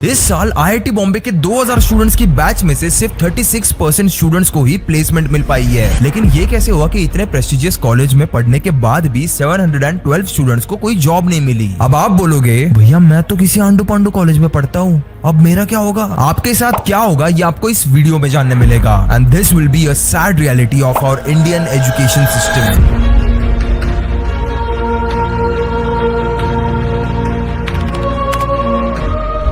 इस साल आईआईटी बॉम्बे के 2000 स्टूडेंट्स की बैच में से सिर्फ 36% स्टूडेंट्स को ही प्लेसमेंट मिल पाई है। लेकिन ये कैसे हुआ कि इतने प्रेस्टिजियस कॉलेज में पढ़ने के बाद भी 712 स्टूडेंट्स को कोई जॉब नहीं मिली। अब आप बोलोगे भैया मैं तो किसी आंडू पांडू कॉलेज में पढ़ता हूँ, अब मेरा क्या होगा? आपके साथ क्या होगा ये आपको इस वीडियो में जानने मिलेगा। And this will be a sad reality of our Indian education system.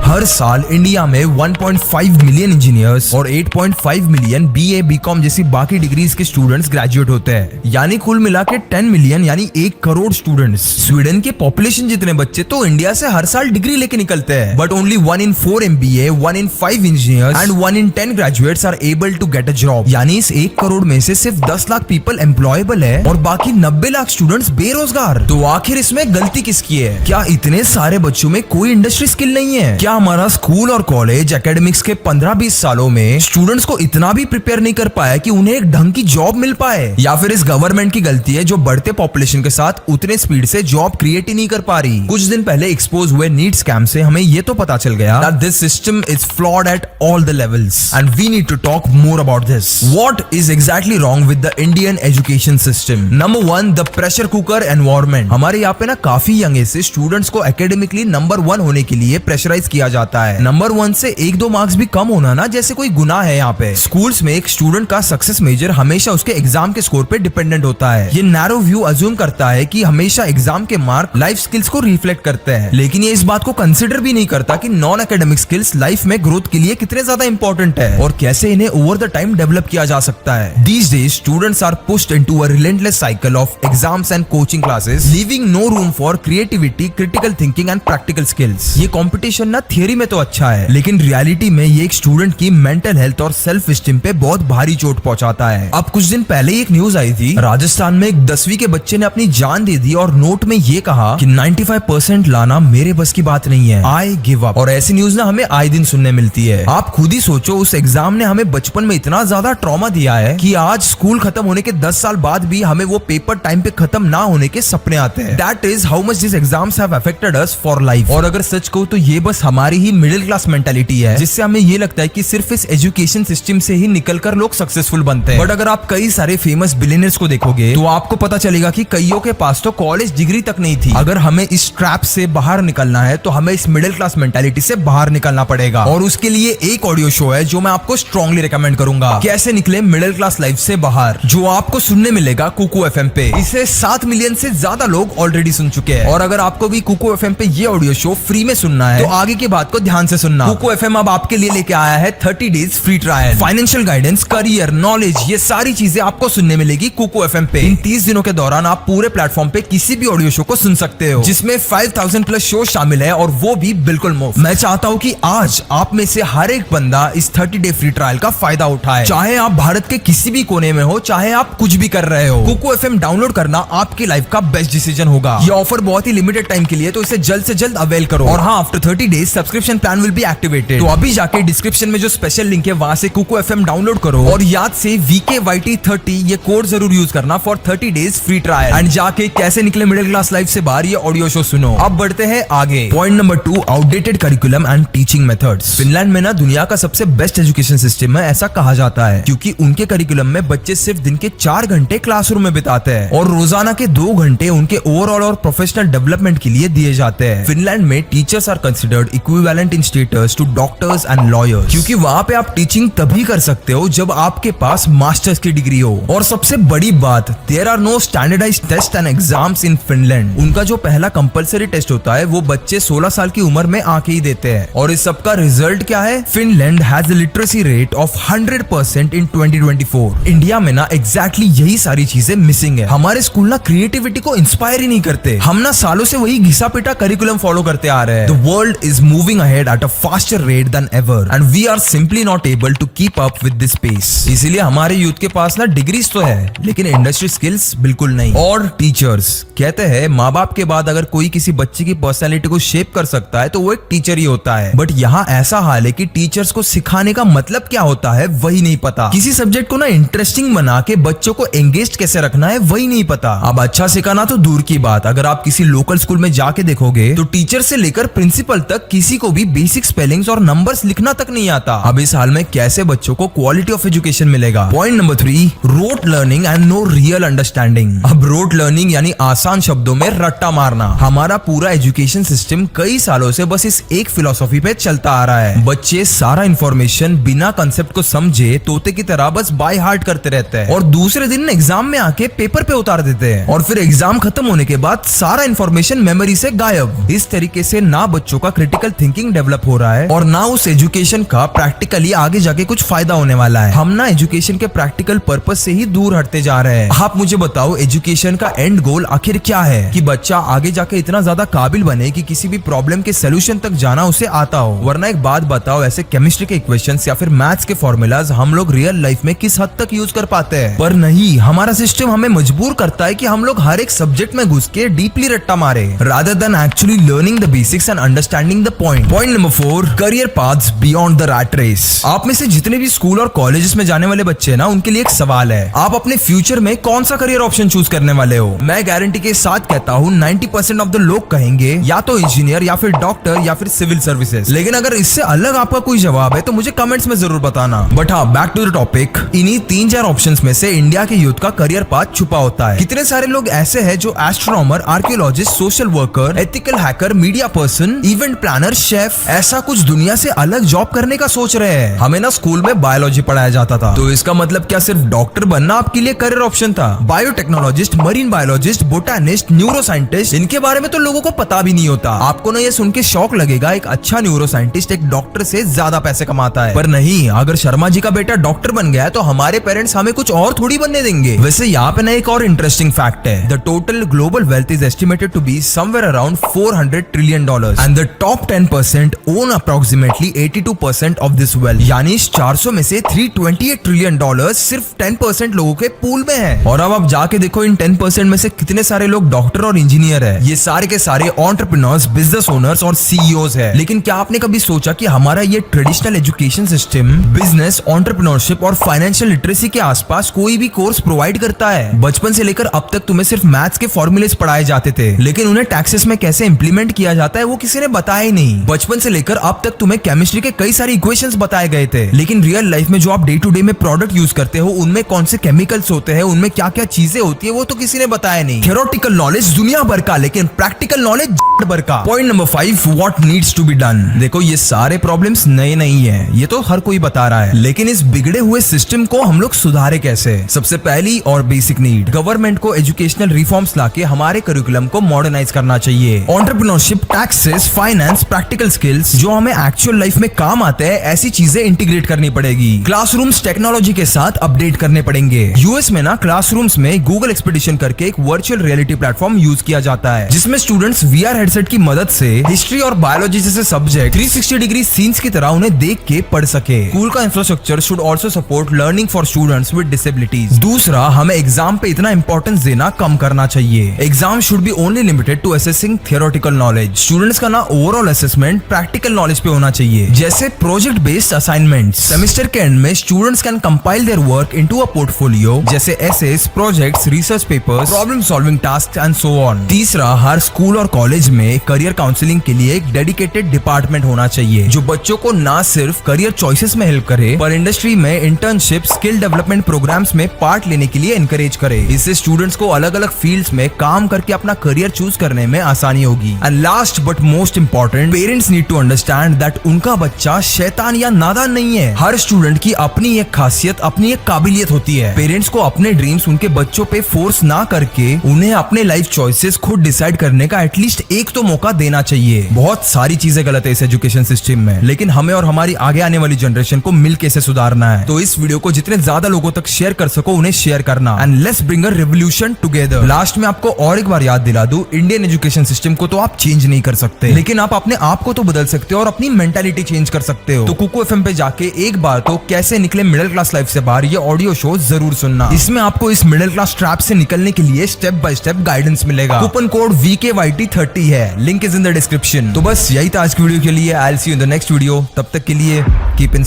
हर साल इंडिया में 1.5 मिलियन इंजीनियर्स और 8.5 मिलियन बीए बीकॉम जैसी बाकी डिग्रीज के स्टूडेंट्स ग्रेजुएट होते हैं, यानी कुल मिला के 10 मिलियन यानी 1 करोड़ स्टूडेंट्स। स्वीडन के पॉपुलेशन जितने बच्चे तो इंडिया से हर साल डिग्री लेके निकलते हैं, but only 1 in 4 MBA, 1 in 5 engineers and 1 in 10 graduates are able to get a job. यानी इस 1 करोड़ में से सिर्फ 10 लाख पीपल एम्प्लॉयबल है और बाकी 90 लाख स्टूडेंट्स बेरोजगार। तो आखिर इसमें गलती किसकी है? क्या इतने सारे बच्चों में कोई इंडस्ट्री स्किल नहीं है? क्या हमारा स्कूल और कॉलेज एकेडमिक्स के 15-20 सालों में स्टूडेंट्स को इतना भी प्रिपेयर नहीं कर पाया कि उन्हें एक ढंग की जॉब मिल पाए? या फिर इस गवर्नमेंट की गलती है जो बढ़ते पॉपुलेशन के साथ उतने स्पीड से जॉब क्रिएट ही नहीं कर पा रही? कुछ दिन पहले एक्सपोज हुए नीट स्कैम से हमें ये तो पता चल गया that this system is flawed at all the levels and we need to talk more about this. What is exactly wrong with the Indian education system? Number 1, the pressure cooker environment. हमारे यहाँ पे ना काफी young age से students को academically number 1 होने के लिए प्रेशराइज किया जाता है। नंबर 1 से 1-2 मार्क्स भी कम होना ना जैसे कोई गुनाह है। यहाँ पे स्कूल्स में एक स्टूडेंट का सक्सेस मेजर हमेशा उसके एग्जाम के स्कोर पे डिपेंडेंट होता है। ये नैरो व्यू अज्यूम करता है कि हमेशा एग्जाम के मार्क लाइफ स्किल्स को रिफ्लेक्ट करते हैं, लेकिन ये इस बात को कंसिडर भी नहीं करता कि नॉन एकेडमिक स्किल्स लाइफ में ग्रोथ के लिए कितने ज्यादा इंपॉर्टेंट है और कैसे इन्हें ओवर द टाइम डेवलप किया जा सकता है। These days students are pushed into a relentless cycle of exams and coaching classes, leaving no room for creativity, critical thinking and practical skills. ये कंपटीशन ना थियरी में तो अच्छा है, लेकिन रियलिटी में ये एक स्टूडेंट की मेंटल हेल्थ और सेल्फ स्टीम पे बहुत भारी चोट पहुंचाता है। अब कुछ दिन पहले एक न्यूज आई थी, राजस्थान में एक 10वीं के बच्चे ने अपनी जान दे दी और नोट में ये कहा कि 95% लाना मेरे बस की बात नहीं है, आई गिव अप। और ऐसी न्यूज ना हमें आए दिन सुनने मिलती है। आप खुद ही सोचो, उस एग्जाम ने हमें बचपन में इतना ज्यादा ट्रॉमा दिया है कि आज स्कूल खत्म होने के 10 साल बाद भी हमें वो पेपर टाइम पे खत्म ना होने के सपने आते हैं। That is how much this exams have affected us for life. और अगर सच कहूं तो ये बस हमारी ही मिडिल क्लास मेंटालिटी है, जिससे हमें ये लगता है कि सिर्फ इस एजुकेशन सिस्टम से ही निकलकर लोग सक्सेसफुल बनते हैं। बट अगर आप कई सारे फेमस बिलियनर्स को देखोगे तो आपको पता चलेगा कि कईयों के पास तो कॉलेज डिग्री तक नहीं थी। अगर हमें इस ट्रैप से बाहर निकलना है तो हमें इस मिडिल क्लास मेंटालिटी से बाहर निकलना पड़ेगा, और उसके लिए एक ऑडियो शो है जो मैं आपको स्ट्रांगली रिकमेंड करूंगा, कैसे निकले मिडिल क्लास लाइफ से बाहर, जो आपको सुनने मिलेगा कुकू एफएम पे। इसे 7 मिलियन से ज्यादा लोग ऑलरेडी सुन चुके हैं। और अगर आपको भी कुकू एफएम पे ये ऑडियो शो फ्री में सुनना है तो आगे की बात को ध्यान से सुनना। कुकू एफएम अब आपके लिए लेके आया है 30 days free trial, financial guidance, career, knowledge, ये सारी चीजें आपको सुनने मिलेगी कुकू एफएम पे। इन 30 दिनों के दौरान आप पूरे प्लेटफॉर्म पे किसी भी ऑडियो शो को सुन सकते हो, जिसमें 5000 प्लस शो शामिल है और वो भी बिल्कुल मुफ्त। मैं चाहता हूँ कि आज आप में से हर एक बंदा इस 30 डे फ्री ट्रायल का फायदा उठाए, चाहे आप भारत के किसी भी कोने में हो, चाहे आप कुछ भी कर रहे हो। कुकू एफएम डाउनलोड करना आपकी लाइफ का बेस्ट डिसीजन होगा। ये ऑफर बहुत ही लिमिटेड टाइम के लिए, तो इसे जल्द से जल्द अवेल करो। और हाँ, after 30 days subscription plan will be activated. तो अभी जाके डिस्क्रिप्शन में जो स्पेशल लिंक है वहां से कुकू एफएम डाउनलोड करो और याद से VKYT30 ये कोड जरूर यूज करना for 30 days free trial. And जाके कैसे निकले मिडिल क्लास लाइफ से बाहर ये ऑडियो शो सुनो। अब बढ़ते हैं आगे। Point number 2, outdated curriculum and teaching methods. Finland में ना दुनिया का सबसे बेस्ट एजुकेशन सिस्टम है, ऐसा कहा जाता है, क्योंकि उनके करिकुलम में बच्चे सिर्फ दिन के 4 घंटे क्लासरूम में बिताते हैं और रोजाना के 2 घंटे उनके ओवरऑल और प्रोफेशनल डेवलपमेंट के लिए दिए जाते हैं। फिनलैंड में teachers are considered equivalent in status to doctors and lawyers, क्योंकि वहां पे आप टीचिंग तभी कर सकते हो जब आपके पास मास्टर्स की डिग्री हो। और सबसे बड़ी बात, there are no standardised test and exams in Finland. उनका जो पहला कंपलसरी टेस्ट होता है वो बच्चे 16 साल की उम्र में आके ही देते हैं। और इस सब का रिजल्ट क्या है? Finland has a literacy rate of 100% in 2024। India में ना एग्जैक्टली यही सारी चीजें मिसिंग है। हमारे स्कूल ना क्रिएटिविटी को इंस्पायर ही नहीं करते। हम ना सालों से वही घिसा पिटा करिकुलम फॉलो करते आ रहे हैं। The world is moving ahead at a faster rate than ever and we are simply not able to keep up with this pace. इसीलिए हमारे यूथ के पास ना डिग्रीज तो है, लेकिन इंडस्ट्री स्किल्स बिल्कुल नहीं। और टीचर्स कहते हैं माँ बाप के बाद अगर कोई किसी बच्चे की पर्सनैलिटी को शेप कर सकता है तो वो एक टीचर ही होता है। बट यहाँ ऐसा हाल है कि टीचर्स को सिखाने का मतलब क्या होता है वही नहीं पता। किसी सब्जेक्ट को ना इंटरेस्टिंग बना के बच्चों को एंगेज कैसे रखना है वही नहीं पता। अब अच्छा सिखाना तो दूर की बात, अगर आप किसी लोकल स्कूल में जाके देखोगे तो टीचर से लेकर प्रिंसिपल तक किसी को भी बेसिक स्पेलिंग्स और नंबर्स लिखना तक नहीं आता। अब इस हाल में कैसे बच्चों को क्वालिटी ऑफ एजुकेशन मिलेगा? Point number 3, rote learning and no real understanding. अब रोट लर्निंग यानी आसान शब्दों में रट्टा मारना। हमारा पूरा एजुकेशन सिस्टम कई सालों से बस इस एक फिलॉसफी पे चलता आ रहा है। बच्चे सारा इंफॉर्मेशन बिना कंसेप्ट को समझे तोते की तरह बस बाय हार्ट करते रहते हैं और दूसरे दिन एग्जाम में आके पेपर पे उतार देते हैं और फिर एग्जाम खत्म होने के बाद सारा इंफॉर्मेशन मेमोरी से गायब। इस तरीके से ना बच्चों का क्रिटिकल थिंकिंग डेवलप हो रहा है और ना उस एजुकेशन का प्रैक्टिकली आगे जाके कुछ फायदा होने वाला है। हम ना एजुकेशन के प्रैक्टिकल पर्पज से ही दूर हटते जा रहे हैं। आप मुझे बताओ, एजुकेशन का एंड गोल आखिर क्या है? कि बच्चा आगे जाके इतना ज्यादा काबिल बने कि किसी भी प्रॉब्लम के सोल्यूशन तक जाना उसे आता हो। वरना एक बात बताओ, ऐसे केमिस्ट्री के इक्वेशंस या फिर मैथ्स के फॉर्मूलाज हम लोग रियल लाइफ में किस हद तक यूज कर पाते हैं? पर नहीं, हमारा सिस्टम हमें मजबूर करता है कि हम लोग हर एक सब्जेक्ट में घुस के डीपली रट्टा मारे rather than actually learning the basics and understanding the point. Point number 4, career paths beyond the rat race. आप में से जितने भी स्कूल और कॉलेजेस में जाने वाले बच्चे हैं ना, उनके लिए एक सवाल है, आप अपने फ्यूचर में कौन सा करियर ऑप्शन चूज करने वाले हो? मैं गारंटी के साथ कहता हूँ 90% ऑफ द लोग कहेंगे या तो इंजीनियर या फिर डॉक्टर या फिर सिविल सर्विसेज। लेकिन अगर इससे अलग आपका कोई जवाब है तो मुझे कमेंट्स में जरूर बताना। बट हाँ, बैक टू द टॉपिक। इन्हीं 3-4 ऑप्शंस में से इंडिया के यूथ का करियर पाथ छुपा होता है। कितने सारे लोग ऐसे हैं जो astronomer, archaeologist, social worker, ethical hacker, media person, event planner, chef, ऐसा कुछ दुनिया से अलग जॉब करने का सोच रहे हैं। हमें ना स्कूल में बायोलॉजी पढ़ाया जाता था, तो इसका मतलब क्या सिर्फ डॉक्टर बनना आपके लिए करियर ऑप्शन था? Biotechnologist, marine biologist, botanist, neuro scientist, इनके बारे में तो लोगों को पता भी नहीं होता। आपको ना ये सुन के शौक लगेगा, एक अच्छा न्यूरो साइंटिस्ट एक डॉक्टर से ज्यादा पैसे कमाता है। पर नहीं, अगर शर्मा जी का बेटा डॉक्टर बन गया है तो हमारे पेरेंट्स हमें कुछ और थोड़ी बनने देंगे। वैसे यहाँ पे ना एक और इंटरेस्टिंग फैक्ट है। The total global wealth is estimated to be somewhere around $400 trillion and the top 10% own approximately 82% of this wealth। यानी इस 400 में से $328 ट्रिलियन सिर्फ 10% लोगों के पूल में है। और अब आप जाके देखो इन 10% में से कितने सारे लोग डॉक्टर और इंजीनियर है। ये सारे के सारे एंटरप्रेन्योर्स, बिजनेस ओनर्स और सीईओज है। लेकिन क्या आपने कभी सोचा कि हमारा ये traditional education system business, entrepreneurship और फाइनेंशियल लिटरेसी के आसपास कोई भी कोर्स प्रोवाइड करता है? बचपन से लेकर अब तक तुम्हें सिर्फ मैथ्स के फॉर्मूलेस पढ़ाए जाते थे, लेकिन उन्हें टैक्सेस में कैसे इंप्लीमेंट किया जाता है वो किसी ने बताया ही नहीं। बचपन से लेकर अब तक तुम्हें केमिस्ट्री के कई सारे इक्वेशंस बताए गए थे, लेकिन रियल लाइफ में जो आप डे टू डे में प्रोडक्ट यूज करते हो उनमें कौन से केमिकल्स होते हैं, उनमें क्या क्या चीजें होती है, वो तो किसी ने बताया नहीं। थ्योरेटिकल नॉलेज दुनिया भर का, लेकिन प्रैक्टिकल नॉलेज भर का। Point number 5, what needs to be done. देखो, ये सारे प्रॉब्लम्स नए नहीं है, ये तो हर कोई बता रहा है, लेकिन इस बिगड़े हुए सिस्टम को हम लोग सुधारे कैसे? सबसे पहली और बेसिक नीड, गवर्नमेंट को एजुकेशनल रिफॉर्म्स लाके हमारे करिकुलम को मॉडर्नाइज करना चाहिए। Entrepreneurship, taxes, finance, practical skills जो हमें एक्चुअल लाइफ में काम आते हैं, ऐसी चीजें इंटीग्रेट करनी पड़ेगी। क्लासरूम्स टेक्नोलॉजी के साथ अपडेट करने पड़ेंगे। यूएस में ना क्लासरूम्स में गूगल एक्सपीडिशन करके एक वर्चुअल रियलिटी प्लेटफॉर्म यूज किया जाता है, जिसमें स्टूडेंट्स वीआर हेडसेट की मदद से हिस्ट्री और बायोलॉजी जैसे सब्जेक्ट 360 डिग्री सीन्स की तरह उन्हें देख के पढ़ सके। स्कूल का infrastructure should also support learning for students with disabilities. दूसरा, हमें एग्जाम पे इतना इंपॉर्टेंस देना कम करना चाहिए। Exam should be only limited to assessing theoretical knowledge. Students का ना ओवरऑल असेसमेंट प्रैक्टिकल नॉलेज पे होना चाहिए, जैसे प्रोजेक्ट बेस्ड असाइनमेंट्स। सेमेस्टर के एंड में students can compile their work into a portfolio, जैसे essays, projects, research papers, problem solving task and so on. तीसरा, हर स्कूल और कॉलेज में करियर काउंसलिंग के लिए एक डेडिकेटेड डिपार्टमेंट होना चाहिए, जो बच्चों को ना सिर्फ करियर चॉइसेस में हेल्प करे, पर इंडस्ट्री में इंटर्नशिप, स्किल डेवलपमेंट प्रोग्राम्स में पार्ट लेने के लिए एनकरेज करे। इससे स्टूडेंट्स को अलग अलग फील्ड्स में काम करके अपना करियर चूज करने में आसानी होगी। And last but most important, parents need to understand that उनका बच्चा शैतान या नादान नहीं है। हर स्टूडेंट की अपनी एक खासियत, अपनी एक काबिलियत होती है। पेरेंट्स को अपने ड्रीम्स उनके बच्चों पे फोर्स ना करके उन्हें अपने लाइफ चॉइसेस खुद डिसाइड करने का एटलीस्ट एक तो मौका देना चाहिए। बहुत सारी चीजें गलत है इस एजुकेशन सिस्टम में, लेकिन हमें और हमारी आगे आने वाली जनरेशन को मिलकर इसे सुधारना है। तो इस वीडियो को जितने ज्यादा लोगों तक शेयर कर सको उन्हें शेयर करना, and let's bring a revolution together. Last में आपको और एक बार याद दिला दूं, इंडियन एजुकेशन सिस्टम को तो आप चेंज नहीं कर सकते, लेकिन आप अपने आप को तो बदल सकते हो और अपनी मेंटालिटी चेंज कर सकते हो। तो कुकू एफएम पे जाके एक बार तो कैसे निकले मिडिल क्लास लाइफ से बाहर ये ऑडियो शो जरूर सुनना। इसमें आपको इस मिडिल क्लास ट्रैप से निकलने के लिए स्टेप बाय स्टेप गाइडेंस मिलेगा। कूपन कोड VKYT30 है, link is in the description. तो बस यही था आज की वीडियो के लिए। I will see you in the next video. तब तक के लिए कीप इन